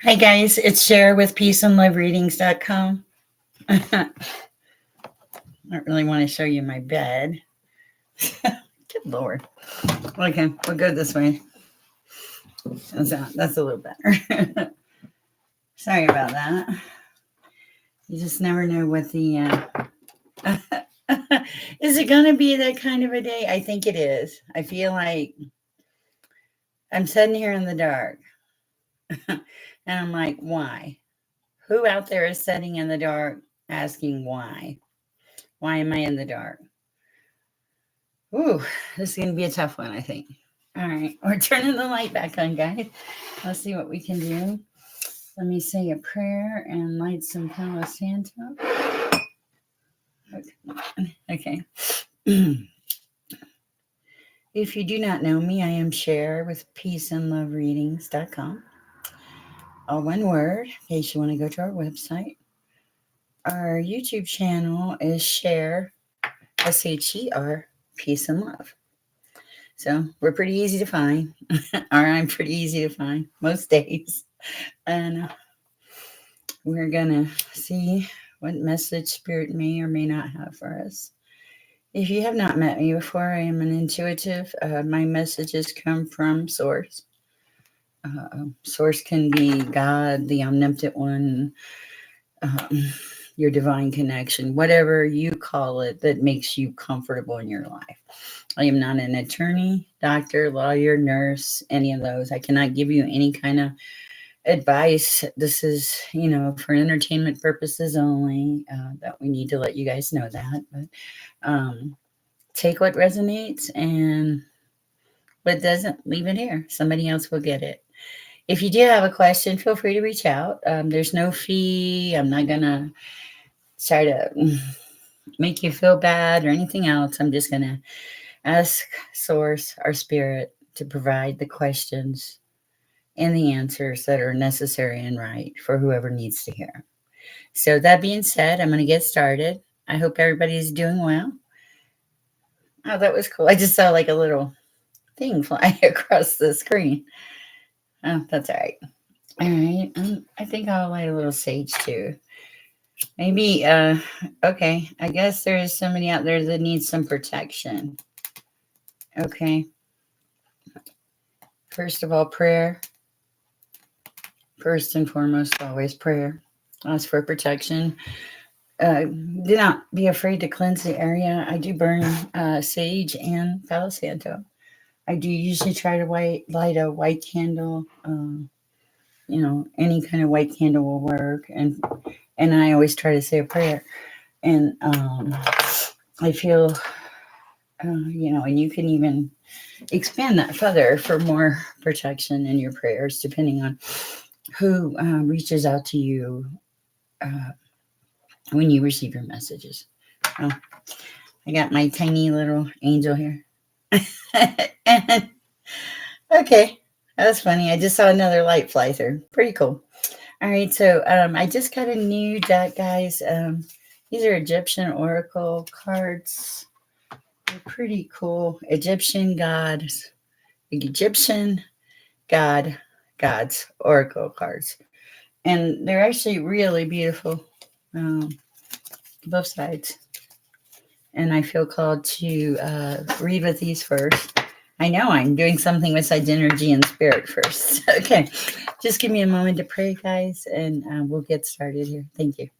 Hi guys, it's Cher with peaceandlovereadings.com. I don't really want to show you my bed. Good Lord. Okay, we'll go this way. That's a little better. Sorry about that. You just never know what the... is it going to be that kind of a day? I think it is. I feel like I'm sitting here in the dark. And I'm like, why? Who out there is sitting in the dark asking why? Why am I in the dark? Ooh, this is going to be a tough one, I think. All right, we're turning the light back on, guys. Let's see what we can do. Let me say a prayer and light some Palo Santo. Okay. If you do not know me, I am Cher with peaceandlovereadings.com. All one word, in case you want to go to our website. Our YouTube channel is Cher, SHER, Peace and Love. So we're pretty easy to find, or I'm pretty easy to find most days. And we're going to see what message Spirit may or may not have for us. If you have not met me before, I am an intuitive. My messages come from Source. Source can be God, the omnipotent one, your divine connection, whatever you call it that makes you comfortable in your life. I am not an attorney, doctor, lawyer, nurse, any of those. I cannot give you any kind of advice. This is, for entertainment purposes only. That we need to let you guys know that. But take what resonates, and what doesn't, leave it here. Somebody else will get it. If you do have a question, feel free to reach out. There's no fee. I'm not going to try to make you feel bad or anything else. I'm just going to ask Source, our spirit, to provide the questions and the answers that are necessary and right for whoever needs to hear. So that being said, I'm going to get started. I hope everybody's doing well. Oh, that was cool. I just saw like a little thing fly across the screen. Oh, that's all right. All right. I think I'll light a little sage too. Maybe, okay. I guess there is somebody out there that needs some protection. Okay. First of all, prayer. First and foremost, always prayer. Ask for protection. Do not be afraid to cleanse the area. I do burn sage and Palo Santo. I do usually try to light a white candle. Any kind of white candle will work. And I always try to say a prayer. And I feel, and you can even expand that further for more protection in your prayers, depending on who reaches out to you when you receive your messages. Oh, I got my tiny little angel here. And, okay, that was funny. I just saw another light fly through. Pretty cool. All right, so I just got a new deck, guys. These are Egyptian oracle cards. They're pretty cool. Egyptian gods oracle cards. And they're actually really beautiful, both sides. And I feel called to read with these first. I know I'm doing something with side energy and spirit first. Okay, just give me a moment to pray, guys, and we'll get started here. Thank you.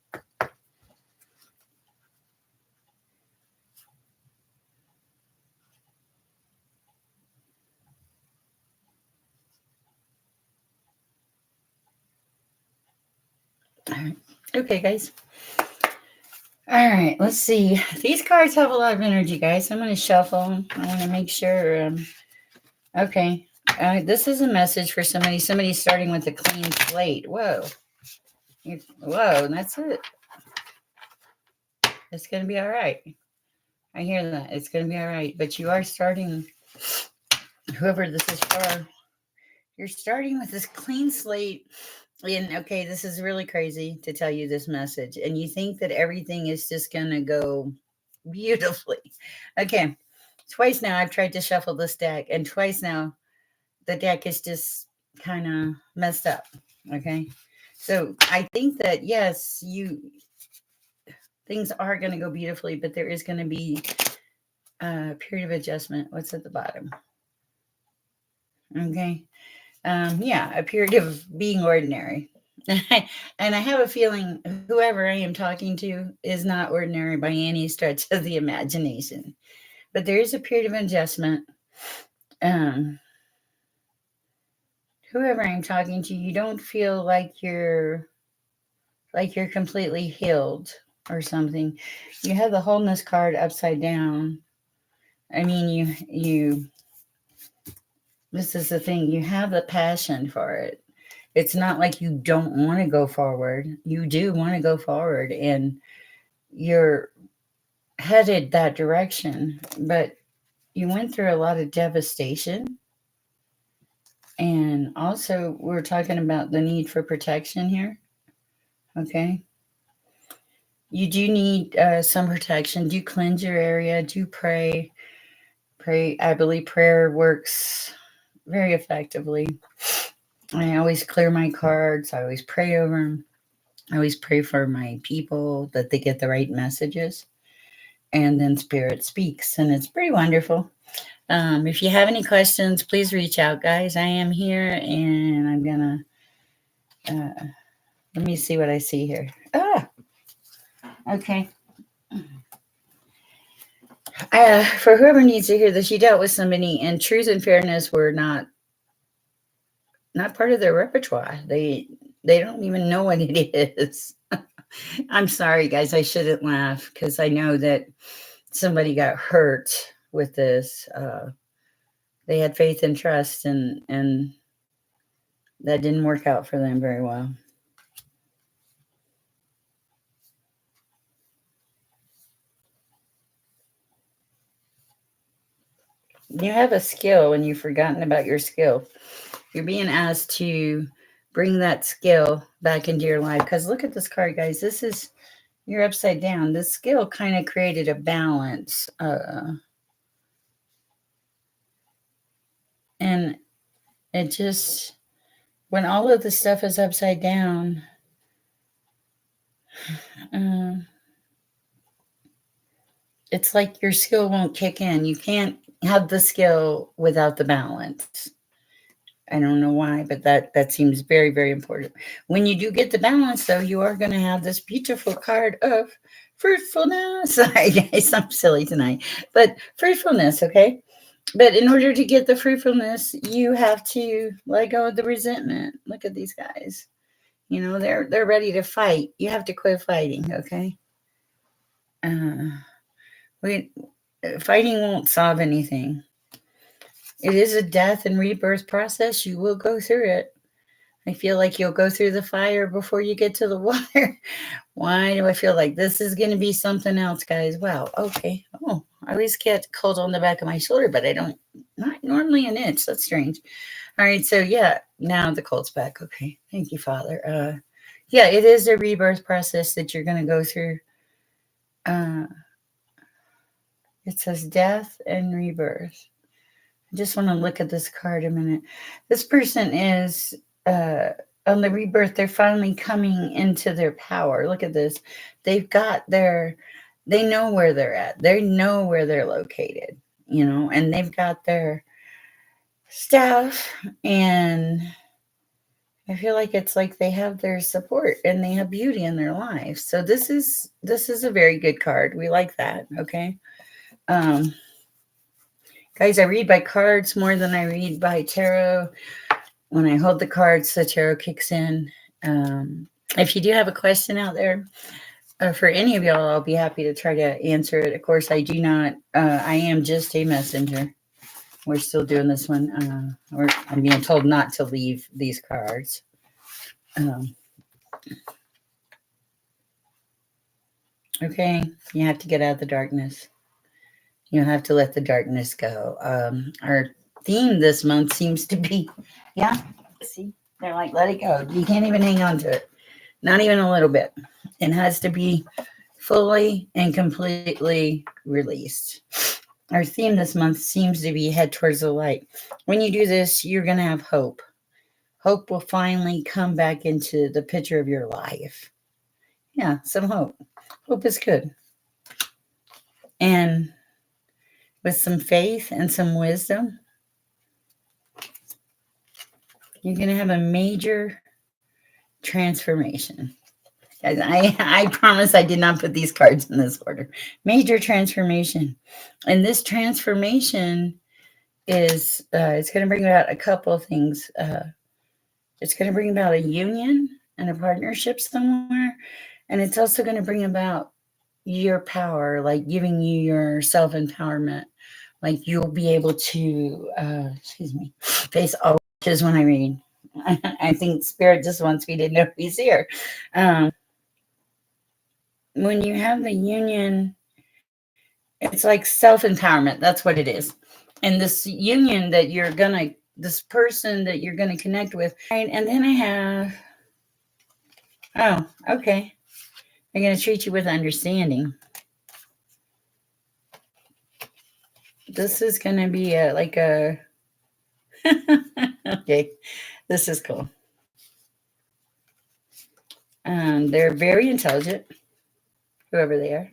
All right. Okay, guys. All right, let's see. These cards have a lot of energy, guys. I'm going to shuffle them. I want to make sure. Okay. This is a message for somebody. Somebody's starting with a clean slate. Whoa. Whoa, that's it. It's going to be all right. I hear that. It's going to be all right. But you are starting, whoever this is for, you're starting with this clean slate. And okay, this is really crazy to tell you this message. And you think that everything is just going to go beautifully. Okay. Twice now I've tried to shuffle this deck, and twice now the deck is just kind of messed up. Okay. So I think that yes, things are going to go beautifully, but there is going to be a period of adjustment. What's at the bottom? Okay. Yeah, a period of being ordinary. And I have a feeling whoever I am talking to is not ordinary by any stretch of the imagination. But there is a period of adjustment. Um, Whoever I'm talking to, you don't feel like you're completely healed or something. You have the wholeness card upside down. I mean, this is the thing, you have the passion for it. It's not like you don't want to go forward. You do want to go forward and you're headed that direction, but you went through a lot of devastation. And also, we're talking about the need for protection here. Okay. You do need some protection. Do cleanse your area. Do pray. Pray. I believe prayer works very effectively. I always clear my cards. I always pray over them. I always pray for my people that they get the right messages. And then Spirit speaks. And it's pretty wonderful. If you have any questions, please reach out, guys. I am here and I'm going to, let me see what I see here. Okay. For whoever needs to hear this, you dealt with somebody, and truth and fairness were not part of their repertoire. They don't even know what it is. I'm sorry, guys. I shouldn't laugh because I know that somebody got hurt with this. They had faith and trust, and that didn't work out for them very well. You have a skill and you've forgotten about your skill. You're being asked to bring that skill back into your life. Because look at this card, guys. This is, you're upside down. This skill kind of created a balance. And it just, when all of the stuff is upside down, uh, it's like your skill won't kick in. You can't have the skill without the balance. I don't know why, but that seems very, very important. When you do get the balance, though, you are going to have this beautiful card of fruitfulness. Sorry, guys, I'm silly tonight, but fruitfulness, okay? But in order to get the fruitfulness, you have to let go of the resentment. Look at these guys. You know, they're ready to fight. You have to quit fighting, okay? Uh, we Fighting won't solve anything. It is a death and rebirth process. You will go through it. I feel like you'll go through the fire before you get to the water. Why do I feel like this is going to be something else, guys? Wow. Okay. Oh, I always get cold on the back of my shoulder, but I don't, not normally an itch. That's strange. All right. So, yeah, now the cold's back. Okay. Thank you, Father. Yeah, it is a rebirth process that you're going to go through. Uh, it says death and rebirth. I just want to look at this card a minute. This person is on the rebirth. They're finally coming into their power. Look at this. They've got they know where they're at. They know where they're located, you know, and they've got their staff, and I feel like it's like they have their support and they have beauty in their lives. So this is a very good card. We like that. Okay. Um, Guys, I read by cards more than I read by tarot. When I hold the cards, the tarot kicks in. If you do have a question out there for any of y'all, I'll be happy to try to answer it. Of course, I do not. I am just a messenger. We're still doing this one. I'm being told not to leave these cards. Okay, you have to get out of the darkness. You have to let the darkness go. Our theme this month seems to be, yeah, see, they're like, let it go. You can't even hang on to it, not even a little bit. It has to be fully and completely released. Our theme this month seems to be head towards the light. When you do this, you're going to have hope. Hope will finally come back into the picture of your life. Yeah, some hope. Hope is good. And with some faith and some wisdom, you're going to have a major transformation. Guys, I promise I did not put these cards in this order. Major transformation. And this transformation is, it's going to bring about a couple of things. It's going to bring about a union and a partnership somewhere. And it's also going to bring about your power, like giving you your self empowerment. Like you'll be able to, face all witches when I read. I think Spirit just wants me to know he's here. When you have the union, it's like self empowerment. That's what it is. And this union that you're gonna, this person that you're gonna connect with, right? And then I have, oh, okay, they're gonna treat you with understanding. This is gonna be a like a, okay, this is cool. They're very intelligent, whoever they are.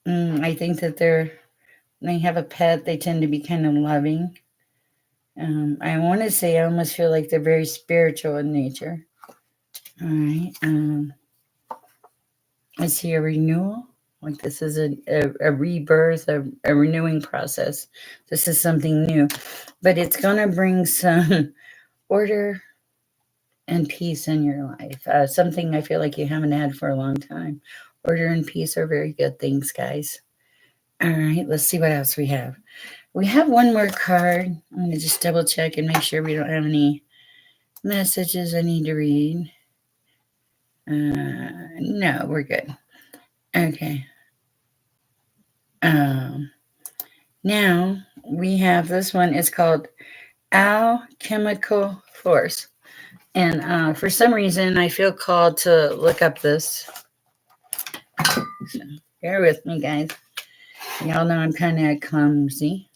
I think that they have a pet. They tend to be kind of loving. I want to say I almost feel like they're very spiritual in nature. All right. I see a renewal. Like this is a rebirth, a renewing process. This is something new, but it's going to bring some order and peace in your life. Something I feel like you haven't had for a long time. Order and peace are very good things, guys. All right, let's see what else we have. We have one more card. I'm going to just double check and make sure we don't have any messages I need to read. No, we're good. Okay. Now we have this one. It's called Alchemical Force. And for some reason, I feel called to look up this. So bear with me, guys. Y'all know I'm kind of clumsy.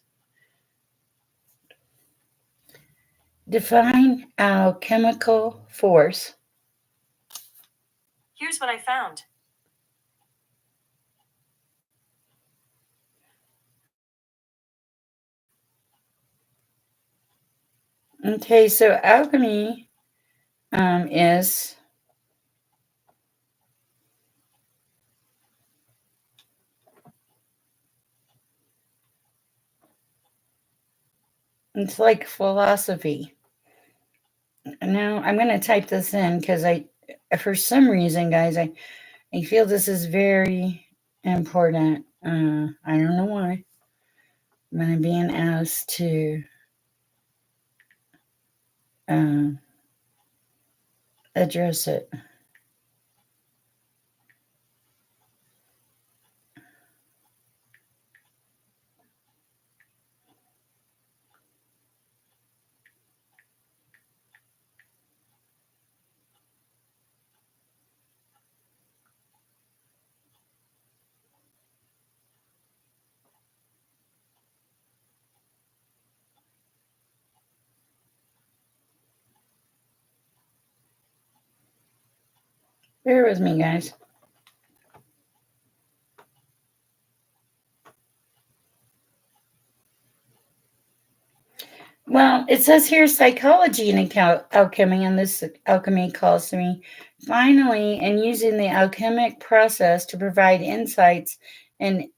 Define alchemical force. Here's what I found. Okay, so alchemy is it's like philosophy. Now I'm going to type this in because for some reason, guys, I feel this is very important. I don't know why. I'm being asked to address it. Bear with me, guys. Well, it says here psychology and alchemy, and this alchemy calls to me. Finally, in using the alchemic process to provide insights into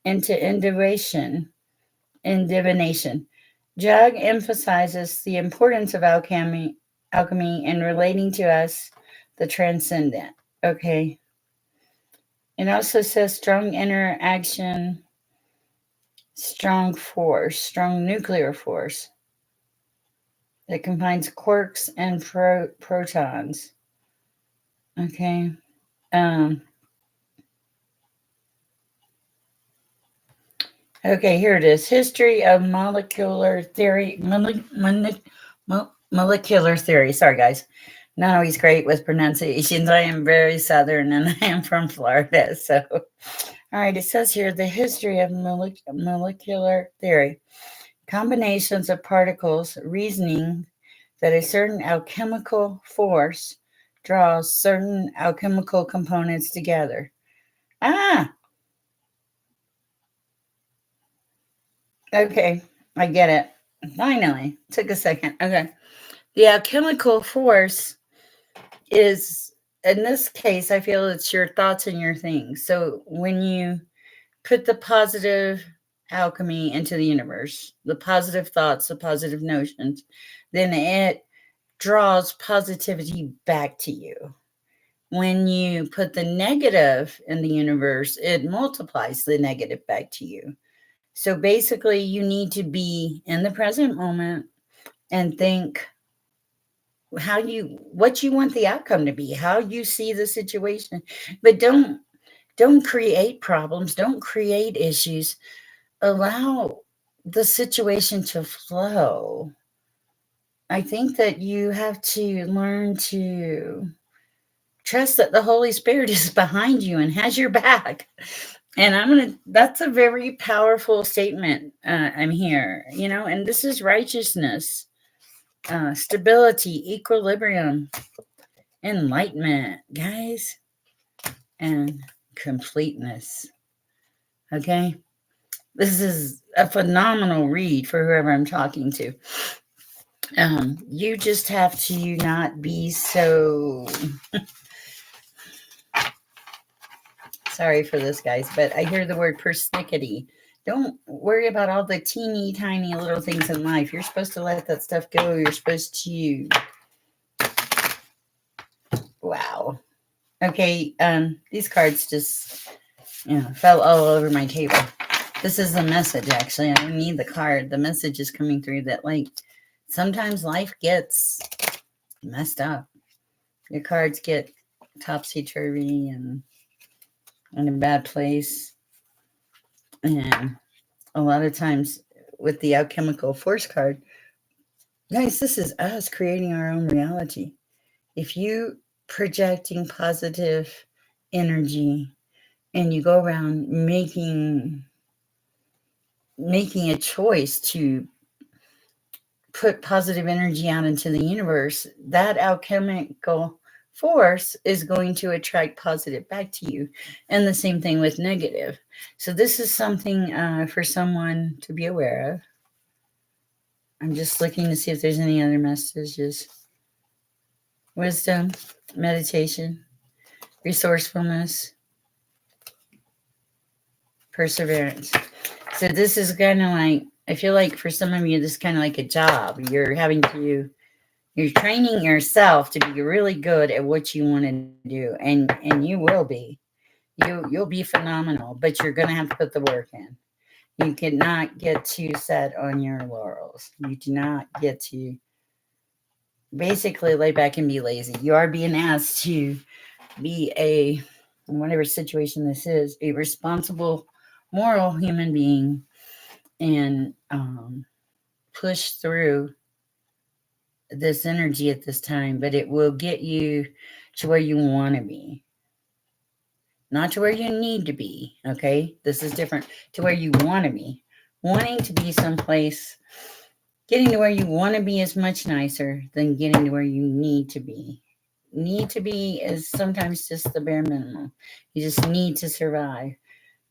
divination. Jug emphasizes the importance of alchemy in relating to us the transcendent. Okay. It also says strong interaction, strong force, strong nuclear force that combines quarks and protons. Okay. Okay, here it is. History of molecular theory. Molecular theory. Sorry, guys. Not always great with pronunciations. I am very Southern and I am from Florida. So, all right, it says here the history of molecular theory. combinations of particles, reasoning that a certain alchemical force draws certain alchemical components together. Ah, okay, I get it. Finally, took a second. Okay. The alchemical force is, in this case, I feel it's your thoughts and your things. So when you put the positive alchemy into the universe, the positive thoughts, the positive notions, then it draws positivity back to you. When you put the negative in the universe, it multiplies the negative back to you. So basically, you need to be in the present moment and think what you want the outcome to be, how you see the situation. But don't create problems, don't create issues. Allow the situation to flow. I think that you have to learn to trust that the Holy Spirit is behind you and has your back. And that's a very powerful statement. I'm here, and this is righteousness, stability, equilibrium, enlightenment, guys, and completeness. Okay. This is a phenomenal read for whoever I'm talking to. You just have to not be so sorry for this, guys, but I hear the word persnickety. Don't worry about all the teeny tiny little things in life. You're supposed to let that stuff go. You're supposed to. Wow. Okay. These cards just, fell all over my table. This is a message, actually. I don't need the card. The message is coming through that, like, sometimes life gets messed up. Your cards get topsy-turvy and in a bad place. And a lot of times with the alchemical force card, guys, this is us creating our own reality. If you projecting positive energy and you go around making a choice to put positive energy out into the universe, that alchemical force is going to attract positive back to you. And the same thing with negative. So this is something for someone to be aware of. I'm just looking to see if there's any other messages. Wisdom, meditation, resourcefulness, perseverance. So this is kind of like, I feel like for some of you, this is kind of like a job. You're training yourself to be really good at what you want to do, and you will be. You'll be phenomenal, but you're gonna have to put the work in. You cannot get too set on your laurels. You do not get to basically lay back and be lazy. You are being asked to be in whatever situation this is, a responsible, moral human being, and push through this energy at this time, but it will get you to where you want to be, not to where you need to be. Okay, this is different. To where you want to be. Wanting to be someplace, getting to where you want to be is much nicer than getting to where you need to be. Need to be is sometimes just the bare minimum. You just need to survive.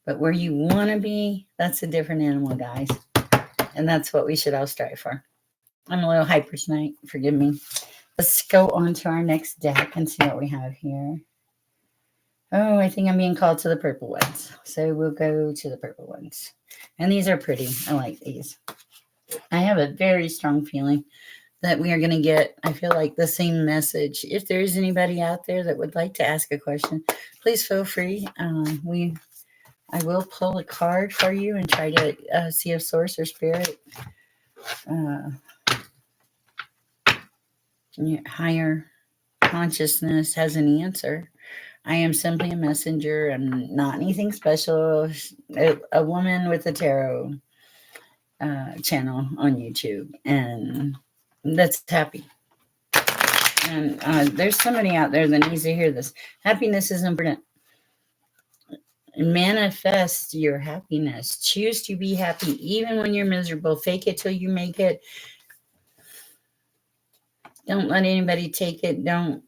But where you want to be, that's a different animal, guys. And that's what we should all strive for. I'm a little hyper tonight. Forgive me. Let's go on to our next deck and see what we have here. Oh, I think I'm being called to the purple ones. So we'll go to the purple ones. And these are pretty. I like these. I have a very strong feeling that we are going to get, I feel like, the same message. If there is anybody out there that would like to ask a question, please feel free. I will pull a card for you and try to see if Source or Spirit, higher consciousness has an answer. I am simply a messenger. I'm not anything special. A woman with a tarot channel on YouTube, and that's happy. And there's somebody out there that needs to hear this. Happiness is important. Manifest your happiness. Choose to be happy even when you're miserable. Fake it till you make it. Don't let anybody take it. Don't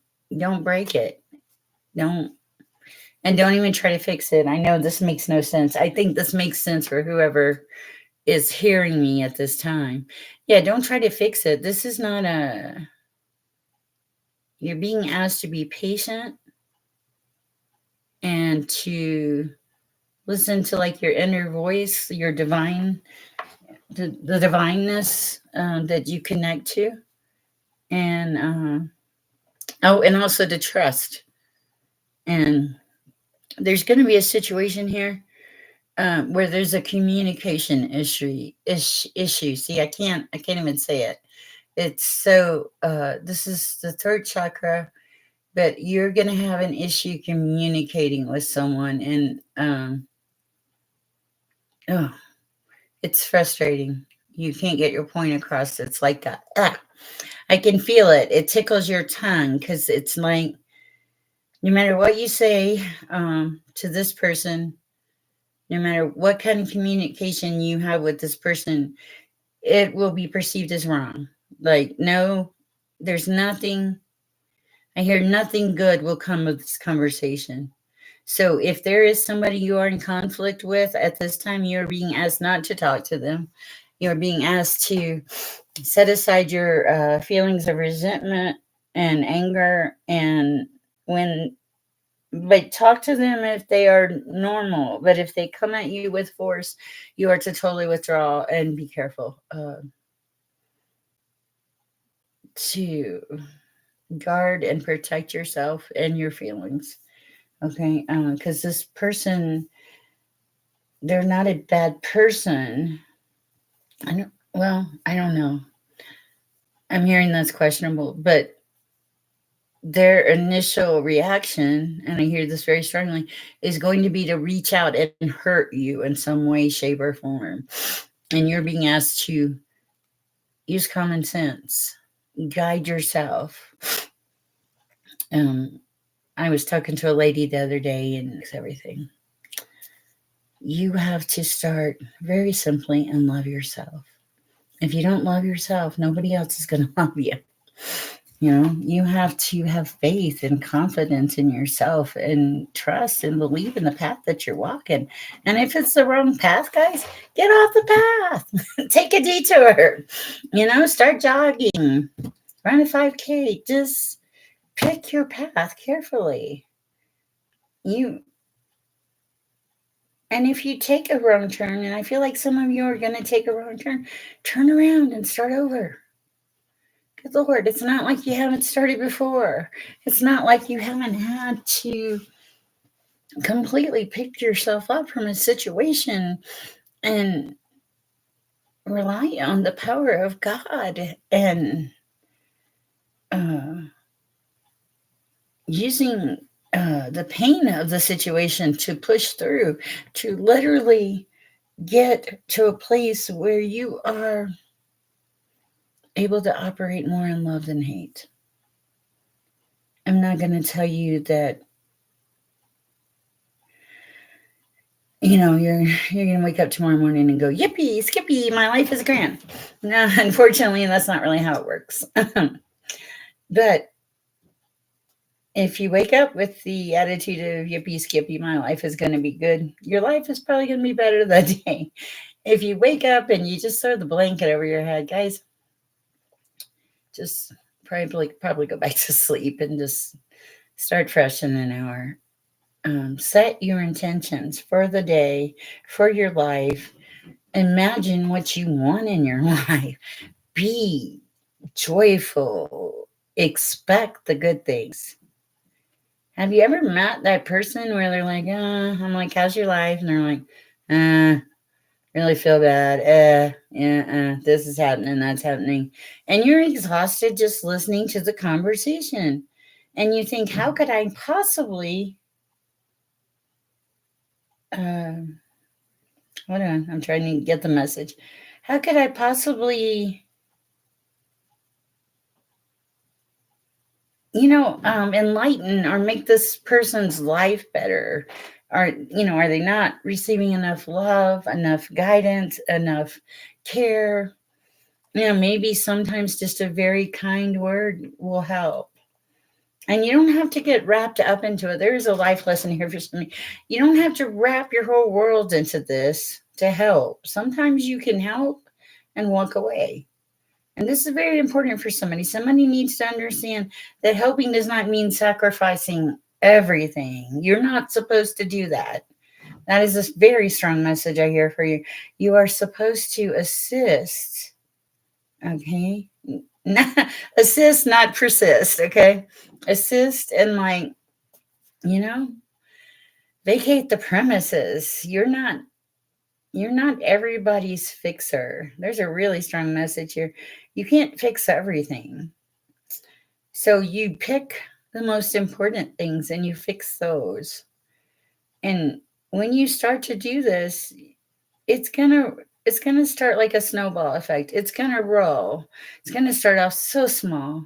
break it. Don't and don't even try to fix it. I know this makes no sense. I think this makes sense for whoever is hearing me at this time. Yeah, don't try to fix it. This is not a you're being asked to be patient and to listen to like your inner voice, your divine the divineness that you connect to, and oh, and also to trust. And there's going to be a situation here where there's a communication issue. See, I can't even say it. It's so this is the third chakra, but you're going to have an issue communicating with someone, and oh, it's frustrating. You can't get your point across. It's like a, I can feel it. It tickles your tongue because it's like no matter what you say to this person, no matter what kind of communication you have with this person, it will be perceived as wrong. Like, no, there's nothing, I hear nothing good will come of this conversation. So if there is somebody you are in conflict with at this time, you're being asked not to talk to them. You're being asked to set aside your feelings of resentment and anger, and when but talk to them if they are normal. But if they come at you with force, you are to totally withdraw and be careful to guard and protect yourself and your feelings. Okay, because this person, they're not a bad person. I don't. Well, I don't know. I'm hearing that's questionable, but their initial reaction, and I hear this very strongly, is going to be to reach out and hurt you in some way, shape, or form. And you're being asked to use common sense, guide yourself. Um, I was talking to a lady the other day, and everything. You have to start very simply and love yourself. If you don't love yourself, nobody else is going to love you. You know, you have to have faith and confidence in yourself and trust and believe in the path that you're walking. And if it's the wrong path, guys, get off the path. Take a detour. You know, start jogging, run a 5K. Just pick your path carefully. You and if you take a wrong turn, and I feel like some of you are going to take a wrong turn around and start over. Good Lord, it's not like you haven't started before. It's not like you haven't had to completely pick yourself up from a situation and rely on the power of God and uh, using the pain of the situation to push through, to literally get to a place where you are able to operate more in love than hate. I'm not going to tell you that you're gonna wake up tomorrow morning and go, yippee, skippy, my life is grand. No, unfortunately, that's not really how it works. But if you wake up with the attitude of yippee, skippy, my life is gonna be good, your life is probably gonna be better that day. If you wake up and you just throw the blanket over your head, guys, just probably go back to sleep and just start fresh in an hour. Set your intentions for the day, for your life. Imagine what you want in your life. Be joyful. Expect the good things. Have you ever met that person where they're like, I'm like, how's your life? And they're like, really feel bad. Yeah, this is happening, that's happening. And you're exhausted just listening to the conversation. And you think, how could I possibly, hold on, I'm trying to get the message. How could I possibly enlighten or make this person's life better? Are they not receiving enough love, enough guidance, enough care? Maybe sometimes just a very kind word will help. And you don't have to get wrapped up into it. There is a life lesson here for somebody. You don't have to wrap your whole world into this to help. Sometimes you can help and walk away. And this is very important for somebody. Somebody needs to understand that helping does not mean sacrificing everything. You're not supposed to do that. That is a very strong message I hear for you. You are supposed to assist. Okay? Assist, not persist. Okay? Assist and, like, you know, vacate the premises. You're not everybody's fixer. There's a really strong message here. You can't fix everything. So you pick the most important things and you fix those. And when you start to do this, it's going to it's going to start like a snowball effect. It's going to roll. It's going to start off so small,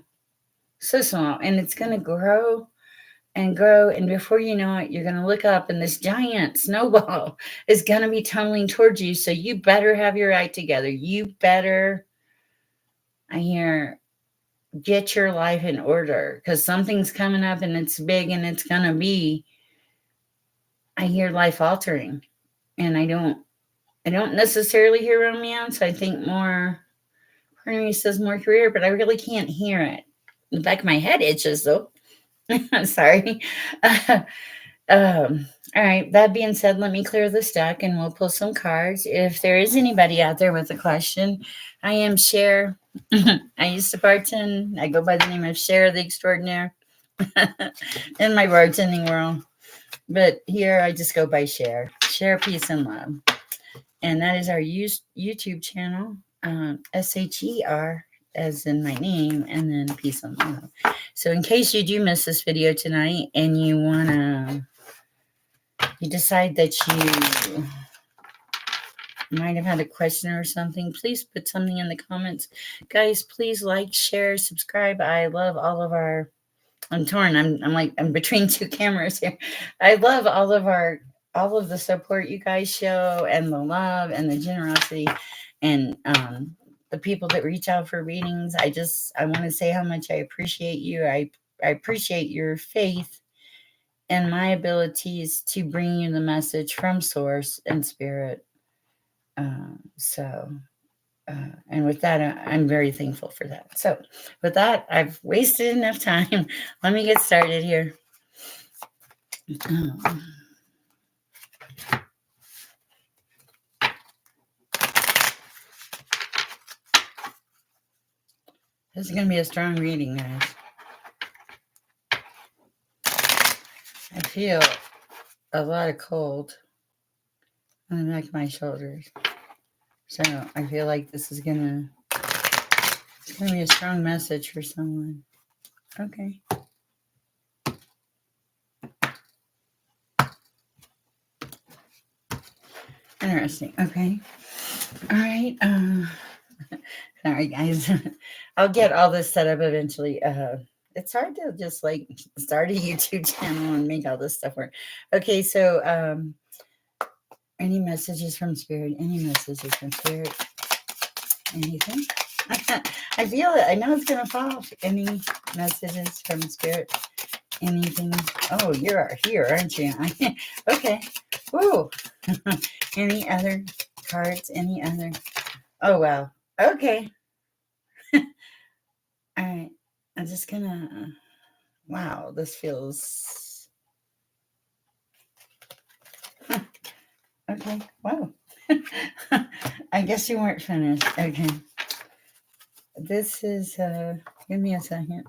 and it's going to grow and grow. And before you know it, you're going to look up and this giant snowball is going to be tumbling towards you. So you better have your act together. You better, I hear, get your life in order, because something's coming up and it's big and it's going to be, I hear, life altering. And I don't necessarily hear romance. I think more, part of me says more career, but I really can't hear it. The back of my head itches though. I'm sorry. All right. That being said, let me clear this deck and we'll pull some cards. If there is anybody out there with a question, I am Cher. I used to bartend. I go by the name of Cher the Extraordinaire in my bartending world. But here I just go by Cher. Cher, peace, and love. And that is our YouTube channel, SHER, as in my name, and then peace and love. So in case you do miss this video tonight and you decide that you might have had a question or something, please put something in the comments. Guys, please like, share, subscribe. I love all of our, I'm torn. I'm between two cameras here. I love all of the support you guys show, and the love and the generosity, and the people that reach out for readings. I want to say how much I appreciate you. I appreciate your faith and my abilities to bring you the message from source and spirit. And with that, I'm very thankful for that. So with that, I've wasted enough time. Let me get started here. This is going to be a strong reading, guys. I feel a lot of cold on the back of my shoulders. So I feel like this is it's gonna be a strong message for someone. Okay. Interesting. Okay. All right. Sorry, guys. I'll get all this set up eventually. It's hard to just like start a YouTube channel and make all this stuff work. Okay, so any messages from spirit? Any messages from spirit? Anything? I feel it. I know it's gonna fall. Any messages from spirit? Anything? Oh, you're here, aren't you? Okay. Ooh. Any other cards? Any other? Oh, wow. Okay. All right. I'm just gonna. Wow, this feels. Okay. Wow. I guess you weren't finished. Okay. This is. Give me a second.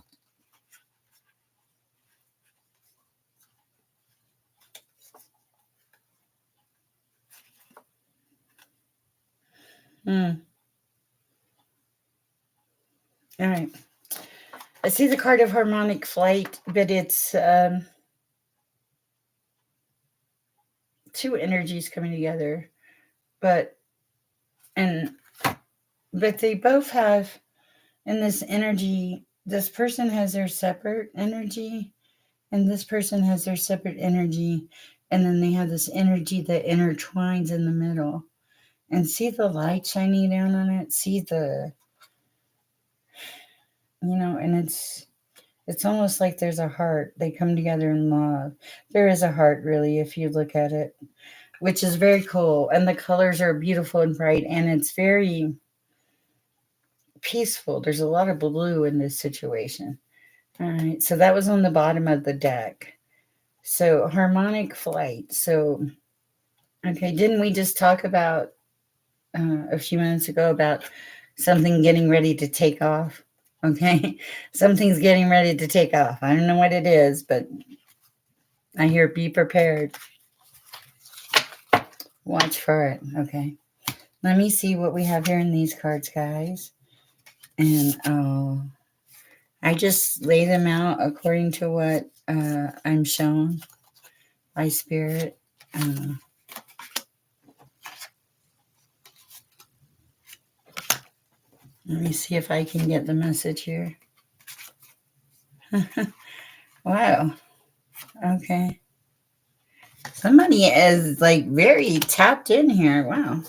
All right. I see the card of harmonic flight, but it's two energies coming together, but they both have, in this energy, this person has their separate energy and this person has their separate energy, And then they have this energy that intertwines in the middle. And see the light shining down on it? See the, and it's almost like there's a heart. They come together in love. There is a heart, really, if you look at it, which is very cool. And the colors are beautiful and bright, and it's very peaceful. There's a lot of blue in this situation. All right, so that was on the bottom of the deck. So harmonic flight. So, okay, didn't we just talk about a few minutes ago about something getting ready to take off? Okay, something's getting ready to take off. I don't know what it is, but I hear be prepared. Watch for it. Okay, let me see what we have here in these cards, guys. And I just lay them out according to what I'm shown by Spirit. Let me see if I can get the message here. Wow. Okay. Somebody is like very tapped in here. Wow.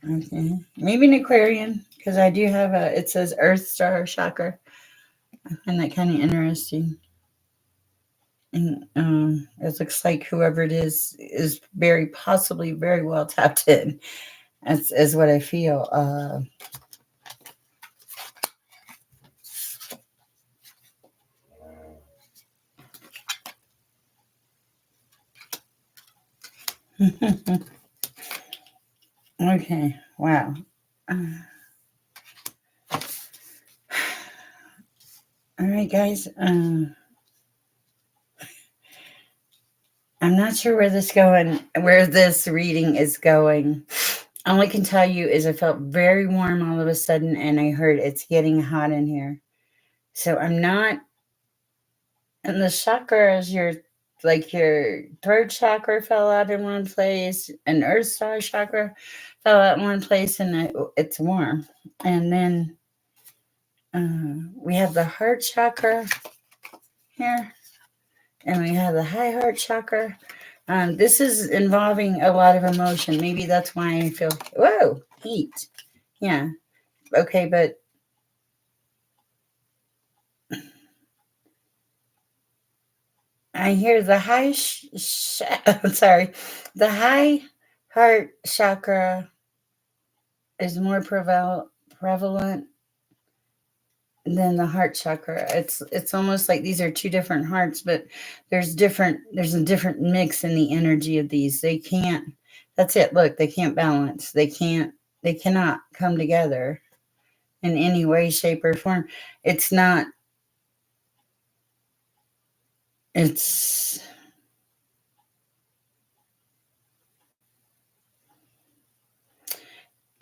Okay. Maybe an Aquarian, because I do have it says Earth Star Chakra. I find that kind of interesting. And it looks like whoever it is very possibly very well tapped in. That's is what I feel. Okay. Wow. All right, guys. I'm not sure where this reading is going. All I can tell you is I felt very warm all of a sudden, and I heard it's getting hot in here. So I'm not. And the chakras, your third chakra fell out in one place, and Earth Star chakra fell out in one place, and it's warm. And then we have the heart chakra here, and we have the high heart chakra. This is involving a lot of emotion. Maybe that's why I feel, whoa, heat. Yeah. Okay, but I hear the the high heart chakra is more prevalent than the heart chakra. It's almost like these are two different hearts, but there's a different mix in the energy of these. They can't. That's it. Look, they can't balance. They cannot come together in any way, shape, or form. It's not. It's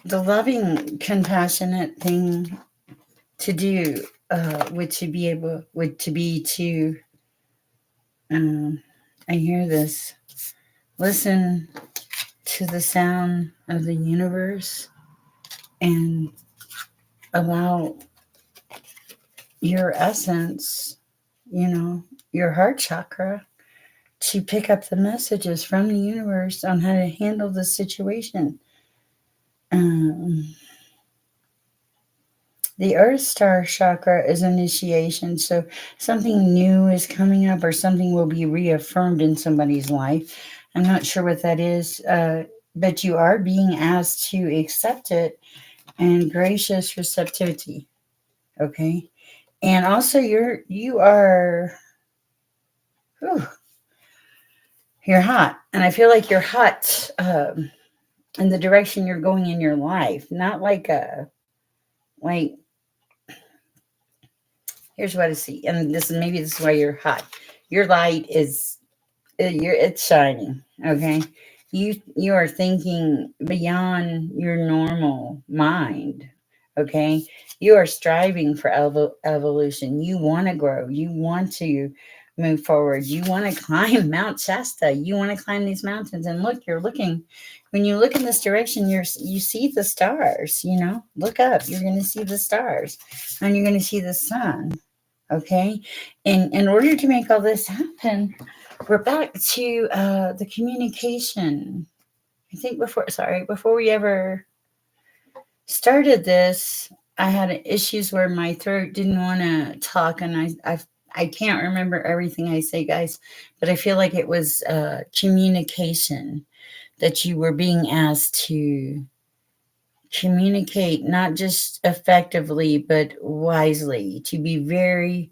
the loving, compassionate thing to do would to be to I hear this, listen to the sound of the universe and allow your essence, your heart chakra, to pick up the messages from the universe on how to handle the situation. The Earth Star chakra is initiation. So something new is coming up, or something will be reaffirmed in somebody's life. I'm not sure what that is, but you are being asked to accept it and gracious receptivity. Okay. And also you are, whew, you're hot. And I feel like you're hot in the direction you're going in your life. Not like here's what I see. And this is why you're hot. Your light is it's shining. Okay. You are thinking beyond your normal mind. Okay. You are striving for evolution. You want to grow. You want to move forward. You want to climb Mount Shasta. You want to climb these mountains. And look, when you look in this direction, you see the stars. Look up. You're going to see the stars, and you're going to see the sun. Okay. And in order to make all this happen, we're back to the communication. I think before we ever started this, I had issues where my throat didn't want to talk, and I can't remember everything I say, guys, but I feel like it was communication that you were being asked to communicate, not just effectively, but wisely, to be very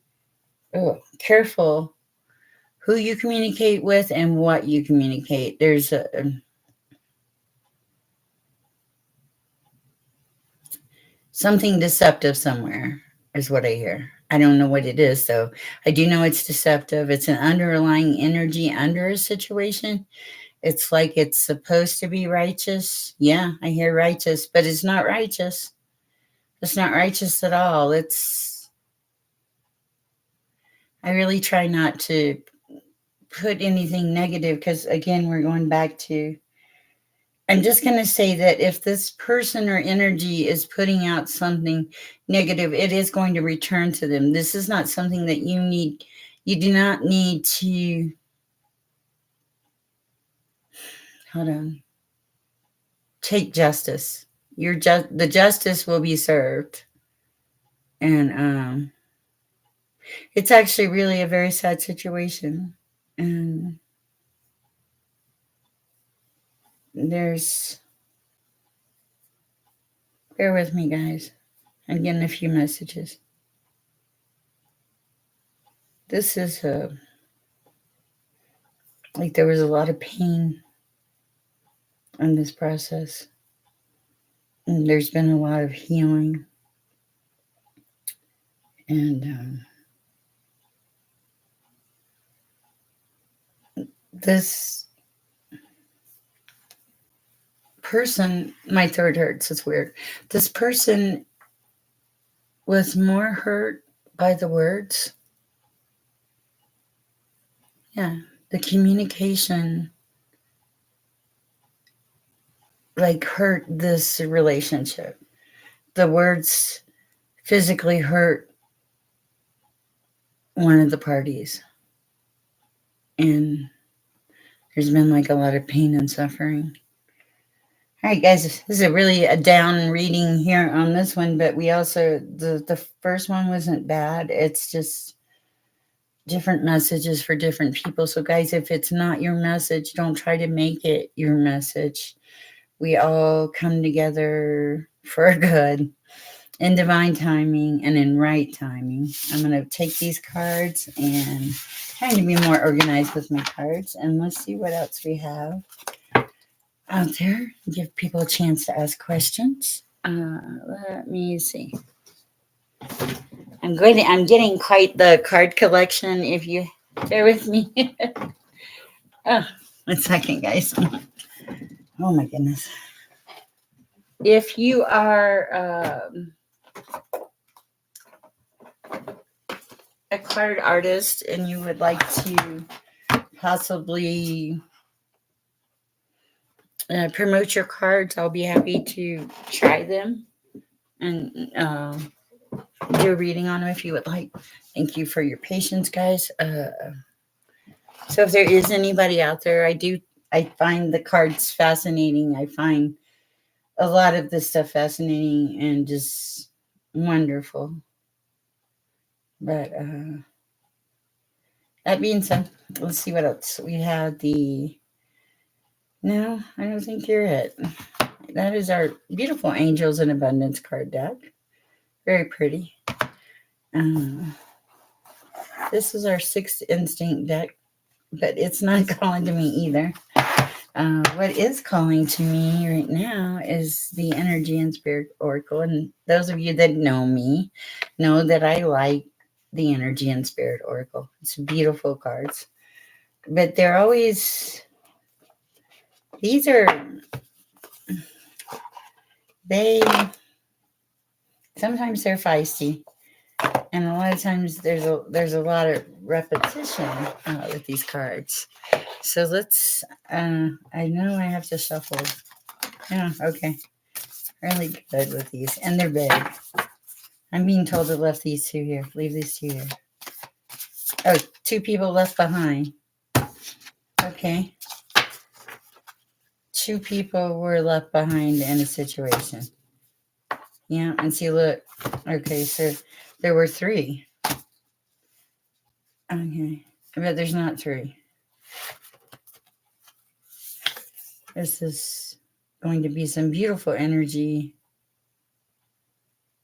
careful who you communicate with and what you communicate. There's something deceptive somewhere, is what I hear. I don't know what it is, though. I do know it's deceptive. It's an underlying energy under a situation. It's like it's supposed to be righteous. Yeah, I hear righteous, but it's not righteous. It's not righteous at all. I really try not to put anything negative because, again, we're going back to. I'm just going to say that if this person or energy is putting out something negative, it is going to return to them. This is not something that you need. You do not need to. Hold on. Take justice. The justice will be served. And it's actually really a very sad situation. And bear with me, guys. I'm getting a few messages. This is like there was a lot of pain in this process. And there's been a lot of healing. And this person, my throat hurts, it's weird. This person was more hurt by the words. Yeah, the communication like hurt this relationship. The words physically hurt one of the parties. And there's been like a lot of pain and suffering. All right, guys, this is a down reading here on this one, but we also, the first one wasn't bad. It's just different messages for different people. So, guys, if it's not your message, don't try to make it your message. We all come together for good in divine timing and in right timing. I'm going to take these cards and trying to be more organized with my cards. And let's see what else we have out there. Give people a chance to ask questions. Let me see. I'm getting quite the card collection. If you bear with me. Oh, 1 second, guys. Oh my goodness. If you are a card artist and you would like to possibly promote your cards, I'll be happy to try them and do a reading on them if you would like. Thank you for your patience, guys. So if there is anybody out there, I find the cards fascinating. I find a lot of this stuff fascinating and just wonderful. But that being said, let's see what else. We have no, I don't think you're it. That is our beautiful Angels in Abundance card deck. Very pretty. This is our Sixth Instinct deck, but it's not calling to me either. What is calling to me right now is the Energy and Spirit Oracle. And those of you that know me know that I like the Energy and Spirit Oracle. It's beautiful cards. But they're always, sometimes they're feisty. And a lot of times there's a lot of repetition with these cards. So let's, I know I have to shuffle. Yeah, okay. Really good with these. And they're big. I'm being told to leave these two here. Oh, two people left behind. Okay. Two people were left behind in a situation. Yeah, and see, look. Okay, so there were three. Okay, but there's not three. This is going to be some beautiful energy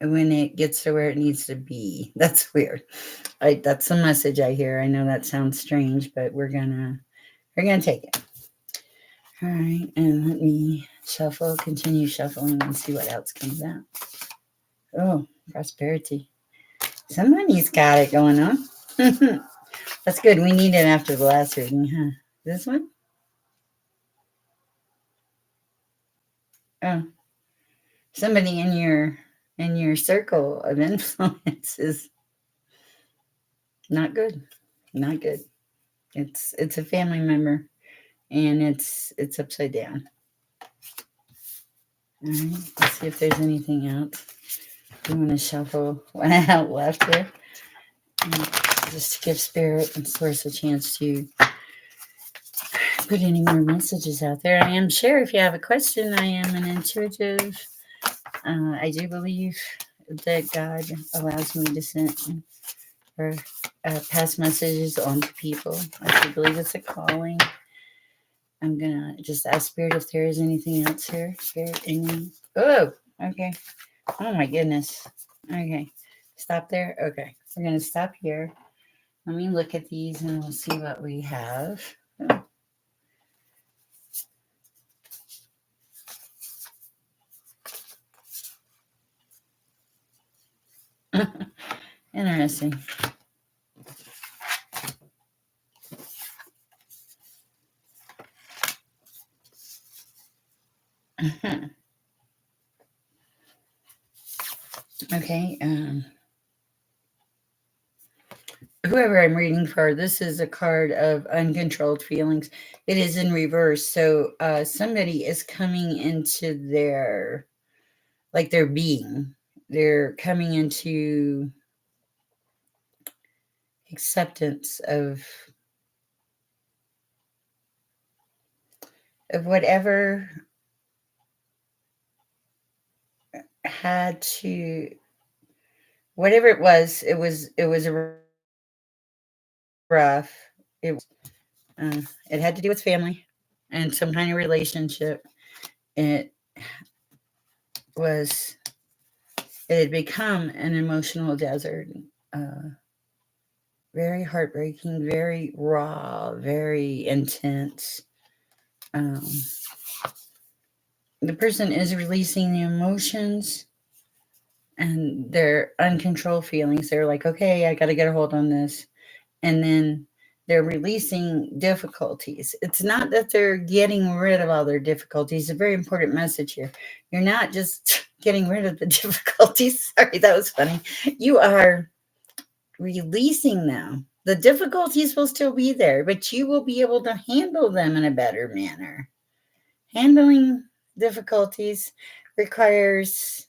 when it gets to where it needs to be. That's weird. That's the message I hear. I know that sounds strange, but we're gonna take it. All right, and let me shuffle, continue shuffling, and see what else comes out. Oh, prosperity. Somebody's got it going on. That's good. We need it after the last reading, huh? This one? Oh, somebody in your circle of influence is not good. Not good. It's a family member, and it's upside down. All right. Let's see if there's anything else. I'm gonna shuffle one out left here, just to give spirit and source a chance to put any more messages out there. I am sure if you have a question, I am an intuitive. I do believe that God allows me to send or pass messages on to people. I do believe it's a calling. I'm gonna just ask Spirit if there is anything else here. Spirit, any? Oh, okay. Oh my goodness. Okay, stop there. Okay, we're gonna stop here. Let me look at these and we'll see what we have. Oh. Interesting. Okay. Whoever I'm reading for, this is a card of uncontrolled feelings. It is in reverse. So somebody is coming into their being. They're coming into acceptance of whatever had to, whatever it was rough. It had to do with family and some kind of relationship. It was, it had become an emotional desert. Very heartbreaking, very raw, very intense. The person is releasing the emotions and their uncontrolled feelings. They're like, okay, I got to get a hold on this. And then they're releasing difficulties. It's not that they're getting rid of all their difficulties. It's a very important message here. You're not just getting rid of the difficulties. Sorry, that was funny. You are releasing them. The difficulties will still be there, but you will be able to handle them in a better manner. Handling difficulties requires,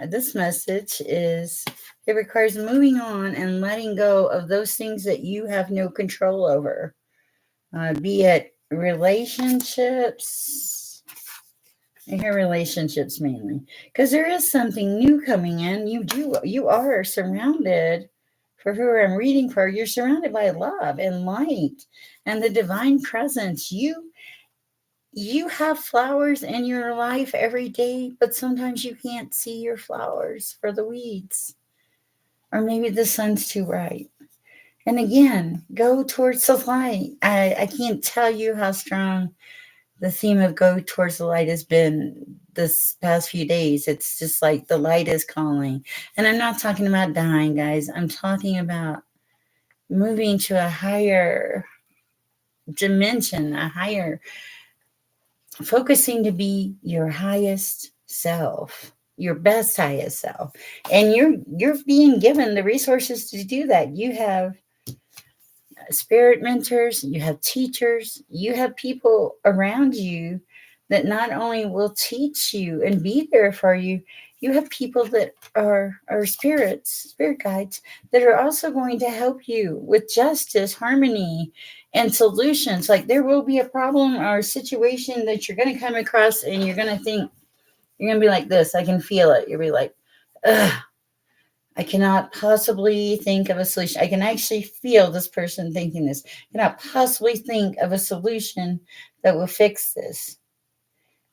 this message is, it requires moving on and letting go of those things that you have no control over, be it relationships. I hear relationships mainly because there is something new coming in. You are surrounded, for who I'm reading for, you're surrounded by love and light and the divine presence. You have flowers in your life every day, but sometimes you can't see your flowers for the weeds. Or maybe the sun's too bright. And again, go towards the light. I can't tell you how strong the theme of go towards the light has been this past few days. It's just like the light is calling. And I'm not talking about dying, guys. I'm talking about moving to a higher dimension, a higher, focusing to be your highest self, your best highest self. And you're being given the resources to do that. You have spirit mentors, you have teachers, you have people around you that not only will teach you and be there for you, you have people that are spirits, spirit guides, that are also going to help you with justice, harmony, and solutions. Like there will be a problem or a situation that you're going to come across, and you're going to think, you're going to be like this. I can feel it. You'll be like, ugh, I cannot possibly think of a solution. I can actually feel this person thinking this. I cannot possibly think of a solution that will fix this.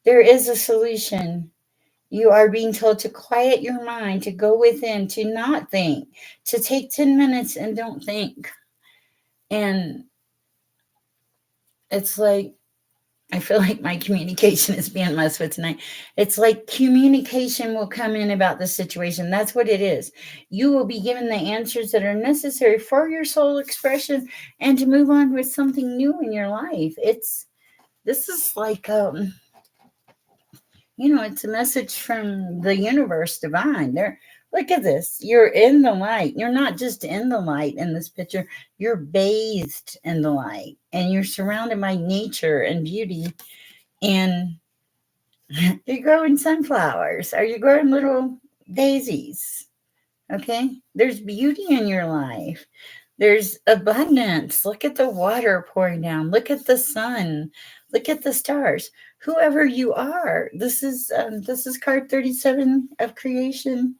There is a solution. You are being told to quiet your mind, to go within, to not think, to take 10 minutes and don't think. And it's like, I feel like my communication is being messed with tonight. It's like communication will come in about the situation. That's what it is. You will be given the answers that are necessary for your soul expression and to move on with something new in your life. This is like it's a message from the universe divine. There, look at this. You're in the light. You're not just in the light in this picture. You're bathed in the light and you're surrounded by nature and beauty. And you're growing sunflowers or you're growing little daisies. Okay? There's beauty in your life. There's abundance. Look at the water pouring down. Look at the sun. Look at the stars. Whoever you are, this is card 37 of creation.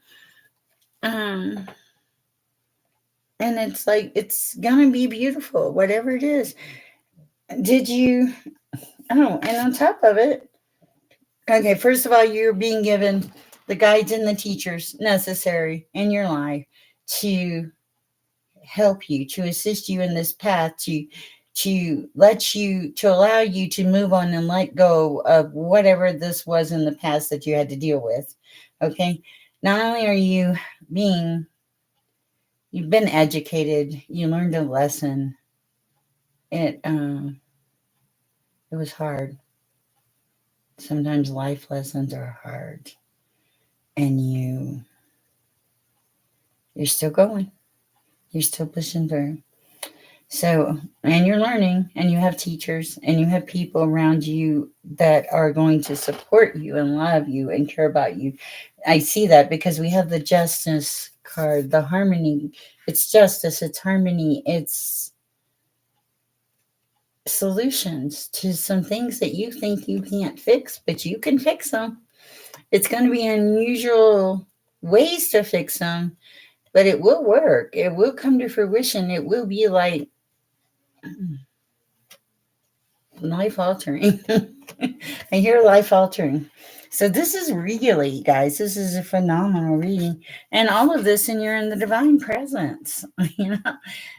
Um, and it's like it's gonna be beautiful, whatever it is. Did you? Oh, and on top of it, okay. First of all, you're being given the guides and the teachers necessary in your life to help you, to assist you in this path, to allow you to move on and let go of whatever this was in the past that you had to deal with. Okay, not only are you've been educated, you learned a lesson. It was hard. Sometimes life lessons are hard, and you're still going, you're still pushing through. So, and you're learning, and you have teachers, and you have people around you that are going to support you and love you and care about you. I see that because we have the justice card, the harmony. It's justice, it's harmony, it's solutions to some things that you think you can't fix, but you can fix them. It's going to be unusual ways to fix them, but it will work. It will come to fruition. It will be like life altering. I hear life altering. So this is really, guys, this is a phenomenal reading. And all of this, and you're in the divine presence.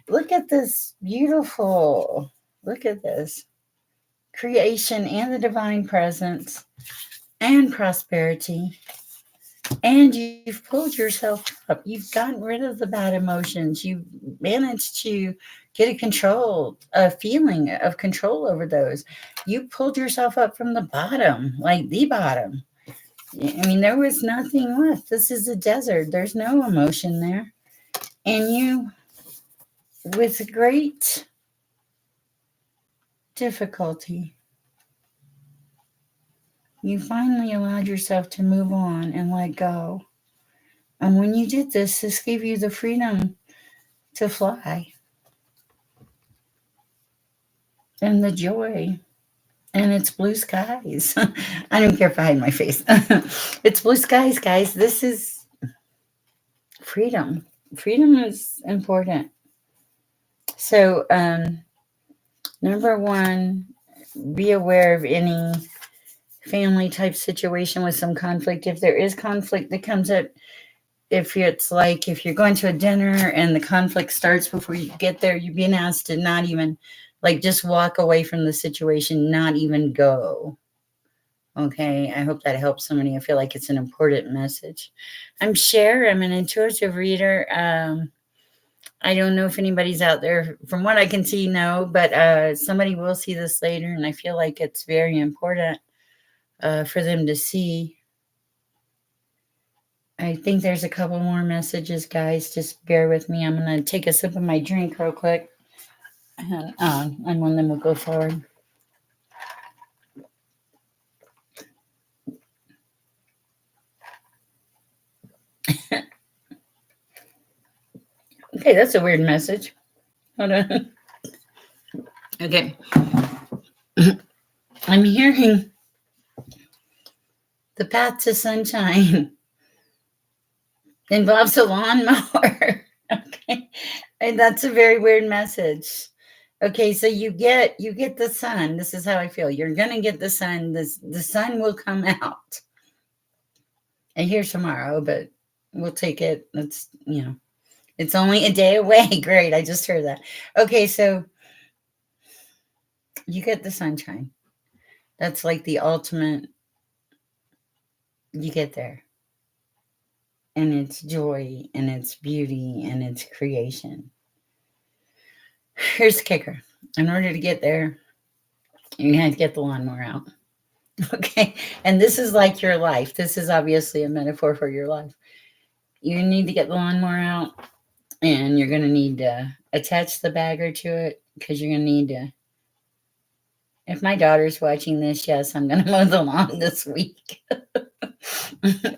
Look at this beautiful, look at this creation and the divine presence and prosperity. And you've pulled yourself up. You've gotten rid of the bad emotions. You've managed to get a feeling of control over those. You pulled yourself up from the bottom, like the bottom. I mean, there was nothing left. This is a desert. There's no emotion there. And you, with great difficulty, you finally allowed yourself to move on and let go. And when you did this gave you the freedom to fly and the joy. And it's blue skies. I don't care if I hide my face. It's blue skies, guys. This is freedom. Freedom is important. So, number one, be aware of any family type situation with some conflict. If there is conflict that comes up, if it's like if you're going to a dinner and the conflict starts before you get there, you're being asked to not even just walk away from the situation, not even go. Okay, I hope that helps somebody. I feel like it's an important message. I'm Cher. I'm an intuitive reader. I don't know if anybody's out there. From what I can see, no, but somebody will see this later, and I feel like it's very important for them to see. I think there's a couple more messages, guys. Just bear with me. I'm going to take a sip of my drink real quick, and then we'll go forward. Okay, that's a weird message. Hold on. Okay. I'm hearing the path to sunshine involves a lawnmower. Okay. And that's a very weird message. Okay, so you get the sun. This is how I feel. You're gonna get the sun. The sun will come out. And here's tomorrow, but we'll take it. It's only a day away. Great. I just heard that. Okay, so you get the sunshine. That's like the ultimate. You get there. And it's joy and it's beauty and it's creation. Here's the kicker. In order to get there, you have to get the lawnmower out. Okay. And this is like your life. This is obviously a metaphor for your life. You need to get the lawnmower out and you're going to need to attach the bagger to it because you're going to need to. If my daughter's watching this, yes, I'm going to mow the lawn this week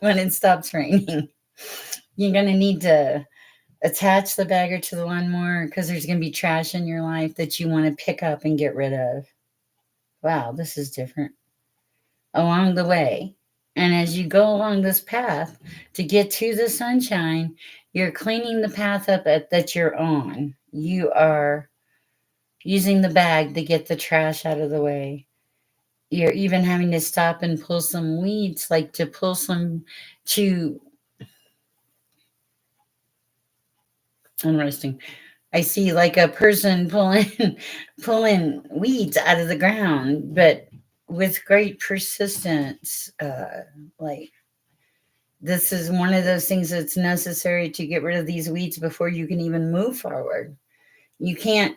when it stops raining. You're going to need to attach the bagger to the lawnmower because there's going to be trash in your life that you want to pick up and get rid of. Wow, this is different. Along the way. And as you go along this path to get to the sunshine, you're cleaning the path up that you're on. You are using the bag to get the trash out of the way. You're even having to stop and pull some weeds, like to pull some to interesting. I see like a person pulling weeds out of the ground, but with great persistence. Like this is one of those things that's necessary to get rid of these weeds before you can even move forward. You can't.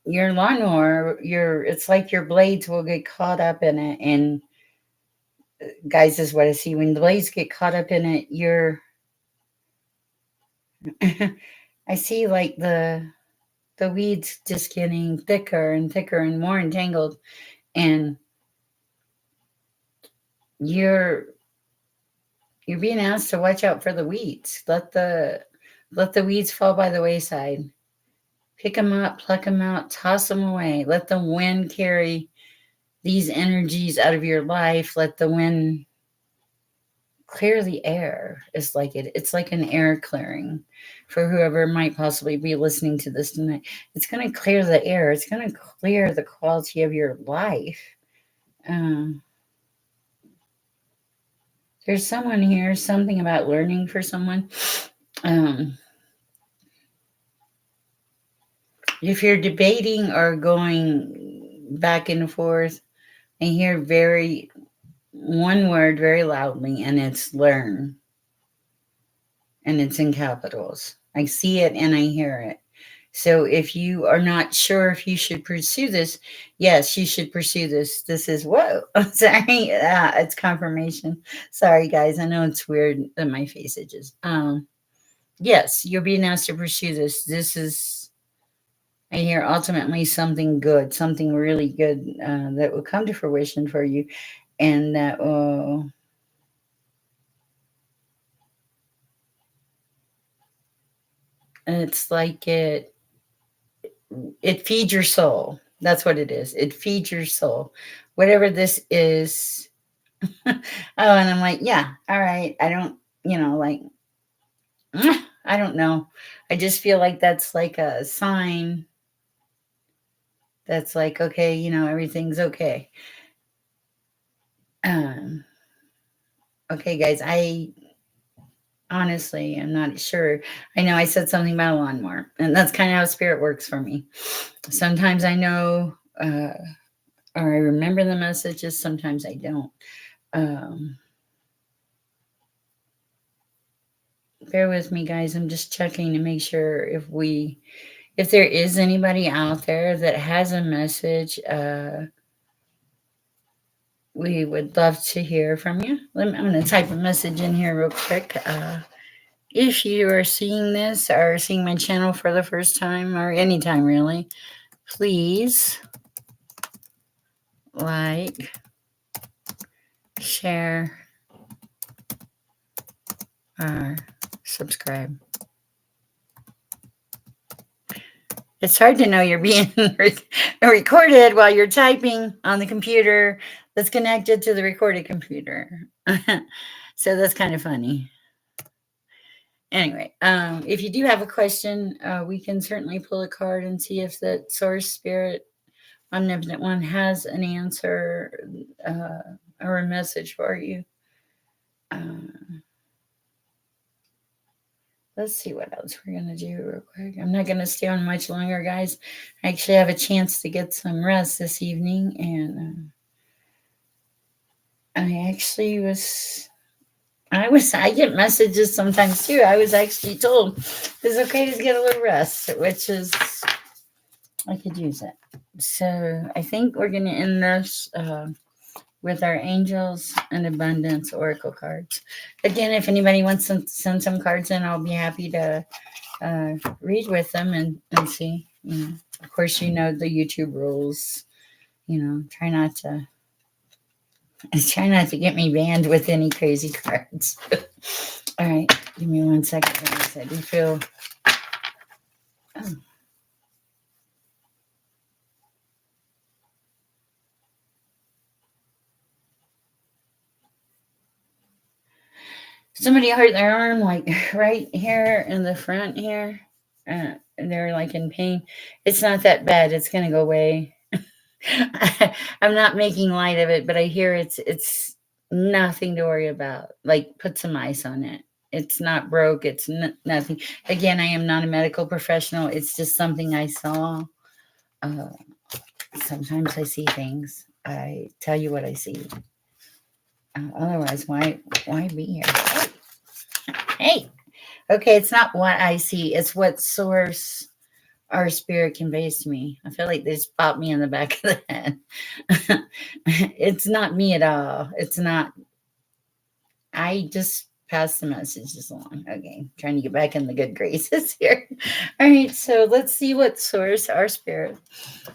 Your lawnmower, it's like your blades will get caught up in it, and guys, this is what I see when the blades get caught up in it. I see like the weeds just getting thicker and thicker and more entangled, and you're being asked to watch out for the weeds. Let the weeds fall by the wayside. Pick them up, pluck them out, toss them away. Let the wind carry these energies out of your life. Let the wind clear the air. It's like an air clearing for whoever might possibly be listening to this tonight. It's going to clear the air. It's going to clear the quality of your life. There's someone here, something about learning for someone. If you're debating or going back and forth, I hear one word very loudly, and it's learn. And it's in capitals. I see it and I hear it. So if you are not sure if you should pursue this, yes, you should pursue this. This is whoa. Sorry, it's confirmation. Sorry, guys. I know it's weird that my face itches. Yes, you're being asked to pursue this. This is, I hear, ultimately something good, something really good that will come to fruition for you, and that will. It's like it feeds your soul. That's what it is. It feeds your soul. Whatever this is. Oh, and I'm like, yeah, all right. I don't, like, I don't know. I just feel like that's like a sign that's like, okay, everything's okay. Um, okay, guys, I honestly am not sure. I know I said something about a lawnmower, and that's kind of how spirit works for me. Sometimes I know, or I remember the messages, sometimes I don't. Bear with me, guys. I'm just checking to make sure if there is anybody out there that has a message, we would love to hear from you. I'm going to type a message in here real quick. If you are seeing this or seeing my channel for the first time or anytime really, please like, share, or subscribe. It's hard to know you're being recorded while you're typing on the computer that's connected to the recorded computer. So that's kind of funny. Anyway, if you do have a question, we can certainly pull a card and see if that source spirit, omnipotent one, has an answer or a message for you. Uh, let's see what else we're going to do real quick. I'm not going to stay on much longer, guys. I actually have a chance to get some rest this evening, and I get messages sometimes too. I was actually told it's okay to get a little rest, which is, I could use it. So I think we're going to end this with our Angels and Abundance Oracle cards. Again, if anybody wants to send some cards in, I'll be happy to read with them and see. Of course, the YouTube rules. Try not to get me banned with any crazy cards. All right, give me 1 second. Like I said, we feel. Oh. Somebody hurt their arm, like right here in the front here. They're like in pain. It's not that bad. It's gonna go away. I'm not making light of it, but I hear it's nothing to worry about. Like, put some ice on it. It's not broke. It's nothing. Again, I am not a medical professional. It's just something I saw. Uh, sometimes I see things. I tell you what I see. Otherwise, why be here? Hey, okay, it's not what I see. It's what source our spirit conveys to me. I feel like they just popped me on the back of the head. It's not me at all. It's not. I just pass the messages along. Okay, trying to get back in the good graces here. All right, so let's see what source our spirit,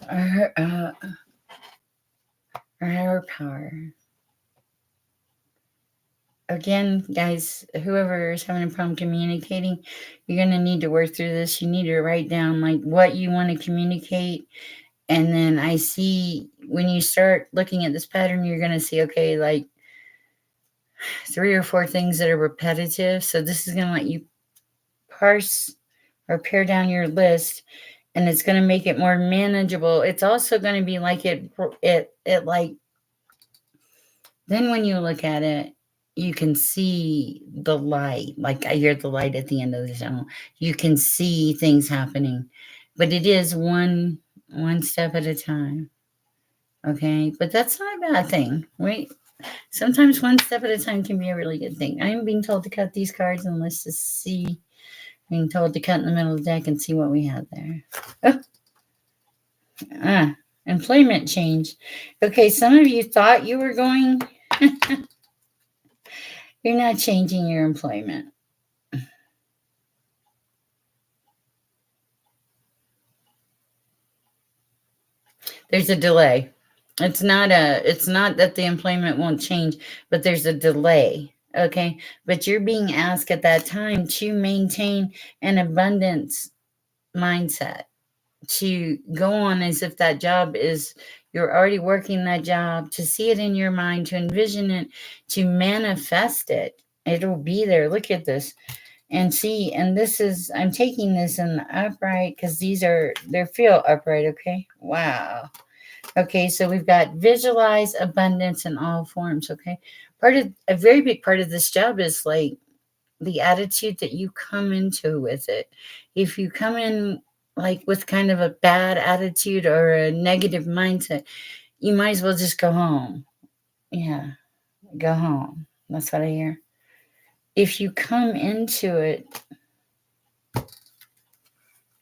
our higher power. Again, guys, whoever is having a problem communicating, you're going to need to work through this. You need to write down like what you want to communicate. And then I see when you start looking at this pattern, you're going to see, okay, like 3 or 4 things that are repetitive. So this is going to let you parse or pare down your list, and it's going to make it more manageable. It's also going to be like it like, then when you look at it, you can see the light. Like, I hear the light at the end of the tunnel. You can see things happening, but it is one step at a time. Okay, but that's not a bad thing. Wait, sometimes one step at a time can be a really good thing. I'm being told to cut these cards, and let's just see. Being told to cut in the middle of the deck and see what we have there. Oh. Employment change. Okay, some of you thought you were going. You're not changing your employment. There's a delay. It's not that the employment won't change, but there's a delay. Okay, but you're being asked at that time to maintain an abundance mindset, to go on as if that job is, you're already working that job, to see it in your mind, to envision it, to manifest it. It'll be there. Look at this and see. And this is, I'm taking this in the upright because they feel upright. Okay. Wow. Okay. So we've got visualize abundance in all forms. Okay. A very big part of this job is like the attitude that you come into with it. If you come in like with kind of a bad attitude or a negative mindset, you might as well just go home. Yeah, go home. That's what I hear. If you come into it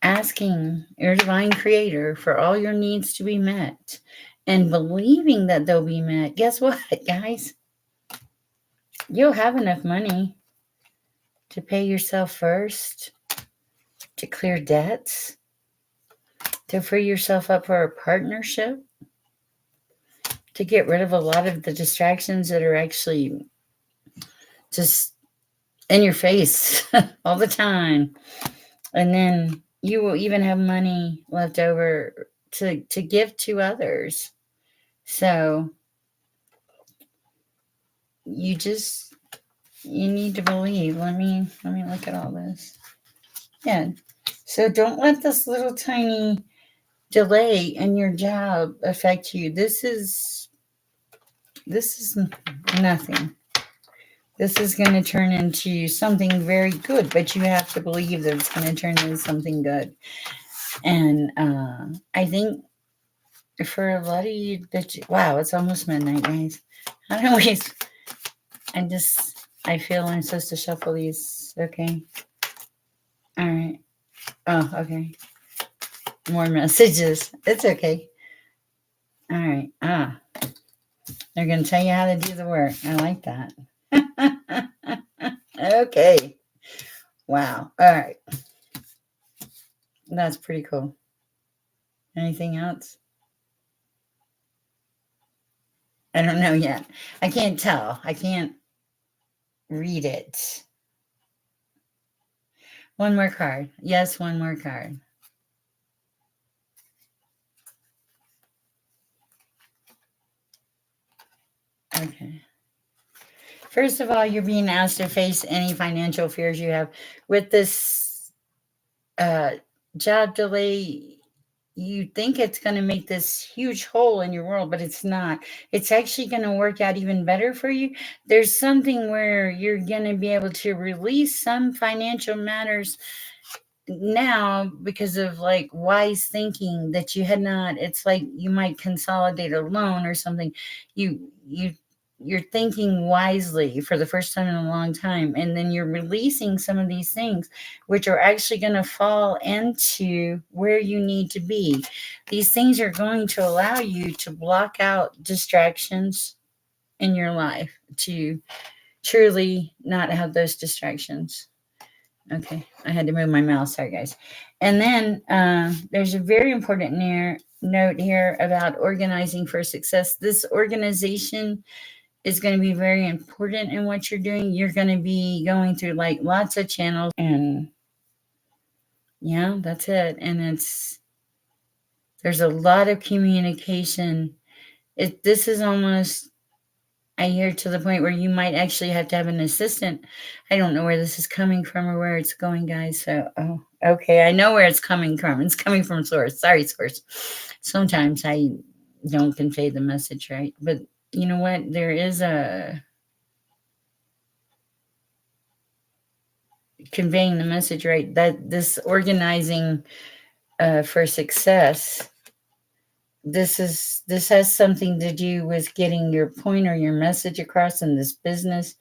asking your divine creator for all your needs to be met and believing that they'll be met, guess what, guys? You'll have enough money to pay yourself first, to clear debts, to free yourself up for a partnership, to get rid of a lot of the distractions that are actually just in your face all the time. And then, you will even have money left over to give to others. So you just you need to believe. Let me look at all this. Yeah. So don't let this little tiny delay in your job affect you. This is nothing. This is going to turn into something very good, but you have to believe that it's going to turn into something good. And I think for a lot of you, wow, it's almost midnight, guys. I don't always, I feel I'm supposed to shuffle these. Okay. All right. Oh, okay. More messages. It's okay. All right. They're going to tell you how to do the work. I like that. Okay. Wow. All right. That's pretty cool. Anything else? I don't know yet. I can't tell. I can't read it. One more card. Yes, one more card. Okay. First of all, you're being asked to face any financial fears you have. With this uh, job delay, you think it's going to make this huge hole in your world, but it's not. It's actually going to work out even better for you. There's something where you're going to be able to release some financial matters now because of like wise thinking that you had not. It's like you might consolidate a loan or something. You you're thinking wisely for the first time in a long time, and then you're releasing some of these things which are actually going to fall into where you need to be. These things are going to allow you to block out distractions in your life, to truly not have those distractions. Okay, I had to move my mouse. Sorry, guys. And then there's a very important note here about organizing for success. This organization is going to be very important in what you're doing. You're going to be going through like lots of channels, and yeah, that's it. And there's a lot of communication. This is almost, I hear, to the point where you might actually have to have an assistant. I don't know where this is coming from or where it's going, guys. So, oh, okay, I know where it's coming from. It's coming from Source. Sorry, Source. Sometimes I don't convey the message right. But you know what? There is a conveying the message right, that this organizing for success, this has something to do with getting your point or your message across in this business.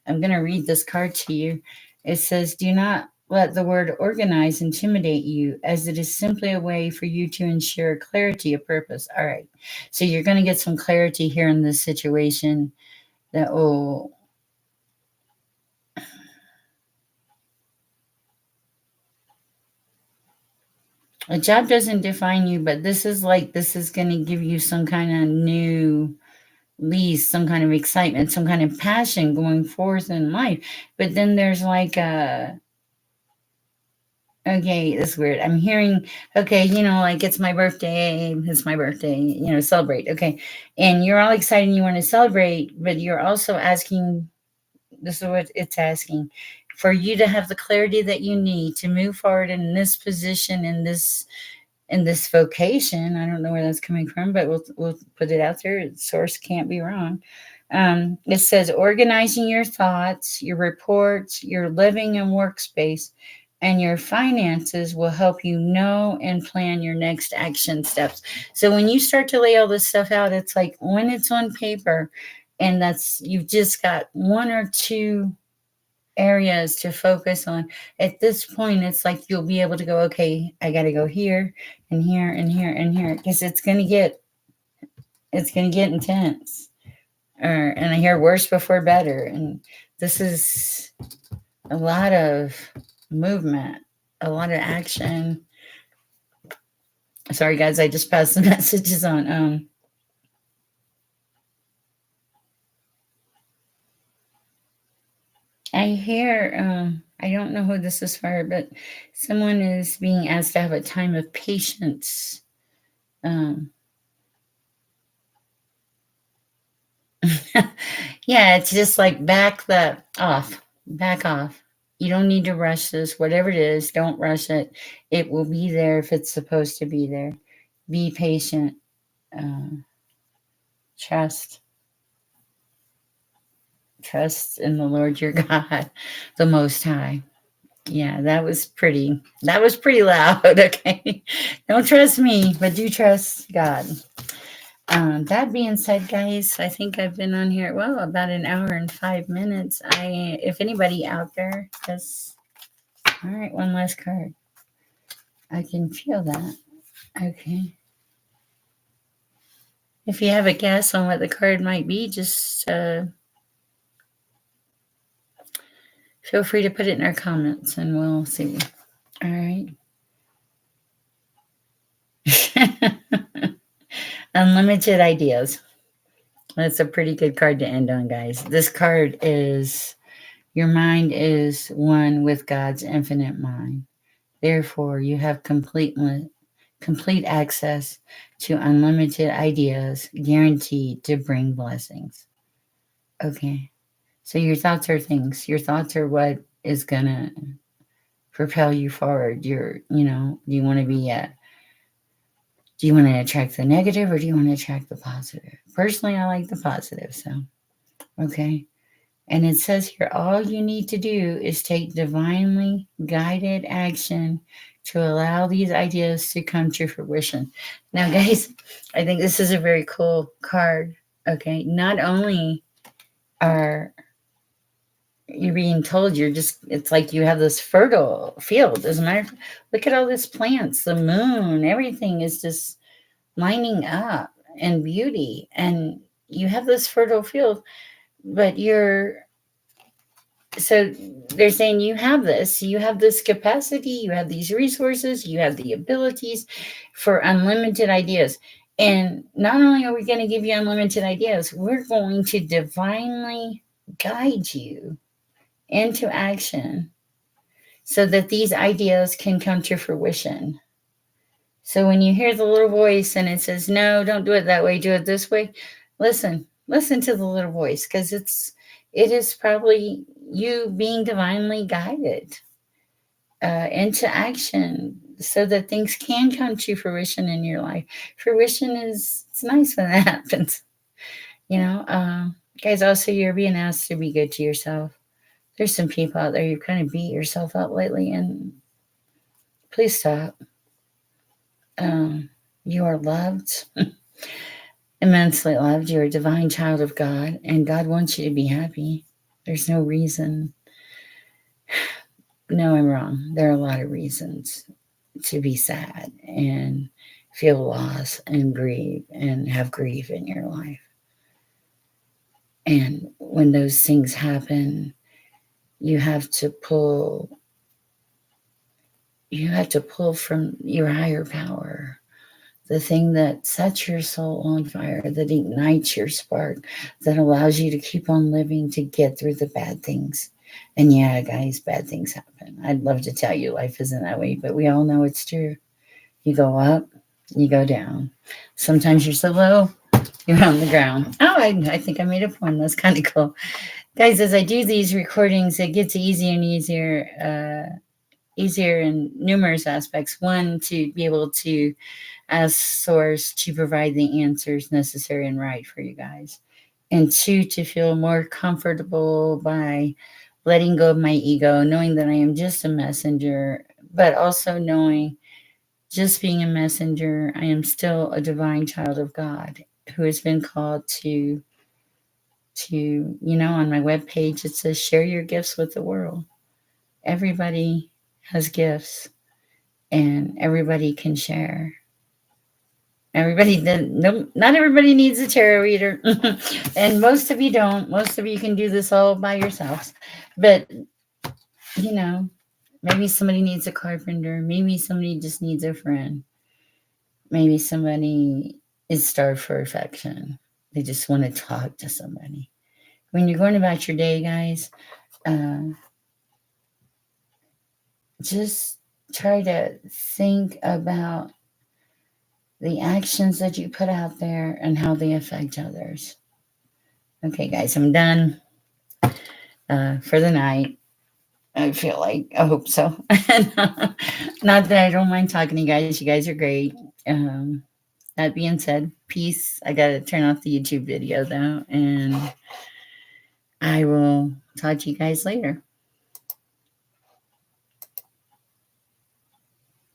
I'm going to read this card to you. It says, do not let the word organize intimidate you, as it is simply a way for you to ensure clarity of purpose. All right. So you're going to get some clarity here in this situation that will, a job doesn't define you, but this is going to give you some kind of new lease, some kind of excitement, some kind of passion going forth in life. But then there's like okay, it's weird. I'm hearing, okay, like it's my birthday, celebrate. Okay. And you're all excited and you want to celebrate, but you're also asking, this is what it's asking, for you to have the clarity that you need to move forward in this position, in this vocation. I don't know where that's coming from, but we'll put it out there. Source can't be wrong. It says organizing your thoughts, your reports, your living and workspace, and your finances will help you know and plan your next action steps. So when you start to lay all this stuff out, it's like when it's on paper, and you've just got one or two areas to focus on. At this point, it's like you'll be able to go, okay, I got to go here and here and here and here, because it's going to get intense. And I hear worse before better. And this is a lot of movement, a lot of action. Sorry, guys, I just passed the messages on. I I don't know who this is for, but someone is being asked to have a time of patience. Um, yeah, it's just like back off. You don't need to rush this. Whatever it is, don't rush it. It will be there if it's supposed to be there. Be patient. Uh, trust. Trust in the Lord your God, the Most High. Yeah, that was pretty loud. Okay. Don't trust me, but do trust God. That being said, guys, I think I've been on here, well, about an hour and 5 minutes. If anybody out there has, all right, one last card. I can feel that. Okay. If you have a guess on what the card might be, just feel free to put it in our comments and we'll see. All right. Unlimited ideas. That's a pretty good card to end on, guys. This card is your mind is one with God's infinite mind. Therefore, you have complete access to unlimited ideas guaranteed to bring blessings. Okay. So your thoughts are things. Your thoughts are what is going to propel you forward. Do you want to be do you want to attract the negative or do you want to attract the positive? Personally, I like the positive. So, okay. And it says here, all you need to do is take divinely guided action to allow these ideas to come to fruition. Now, guys, I think this is a very cool card. Okay. Not only are you being told it's like you have this fertile field. As a matter of fact, look at all these plants, the moon, everything is just lining up in beauty. And you have this fertile field, but so they're saying you have this capacity, you have these resources, you have the abilities for unlimited ideas. And not only are we going to give you unlimited ideas, we're going to divinely guide you into action so that these ideas can come to fruition. So when you hear the little voice and it says, no, don't do it that way, do it this way, listen to the little voice, because it is probably you being divinely guided into action so that things can come to fruition in your life. Fruition it's nice when that happens. Guys, also you're being asked to be good to yourself. There's some people out there, you've kind of beat yourself up lately, and please stop. You are loved, immensely loved. You're a divine child of God, and God wants you to be happy. There's no reason. No, I'm wrong. There are a lot of reasons to be sad and feel loss and grieve and have grief in your life. And when those things happen, you have to pull from your higher power, the thing that sets your soul on fire, that ignites your spark, that allows you to keep on living, to get through the bad things. And yeah, guys, bad things happen. I'd love to tell you life isn't that way, but we all know it's true. You go up, you go down. Sometimes you're so low, you're on the ground. Oh, I think I made a poem. That's kind of cool. Guys, as I do these recordings, it gets easier and easier in numerous aspects. One, to be able to ask Source to provide the answers necessary and right for you guys. And two, to feel more comfortable by letting go of my ego, knowing that I am just a messenger, but also knowing, just being a messenger, I am still a divine child of God who has been called to on my webpage, it says, share your gifts with the world. Everybody has gifts and everybody can share. Not everybody needs a tarot reader. And most of you don't. Most of you can do this all by yourselves. But, maybe somebody needs a carpenter. Maybe somebody just needs a friend. Maybe somebody is starved for affection. They just want to talk to somebody. When you're going about your day, guys, just try to think about the actions that you put out there and how they affect others. Okay, guys, I'm done for the night. I feel like, I hope so. Not that I don't mind talking to you guys. You guys are great. Um, that being said, peace. I got to turn off the YouTube video though, and I will talk to you guys later.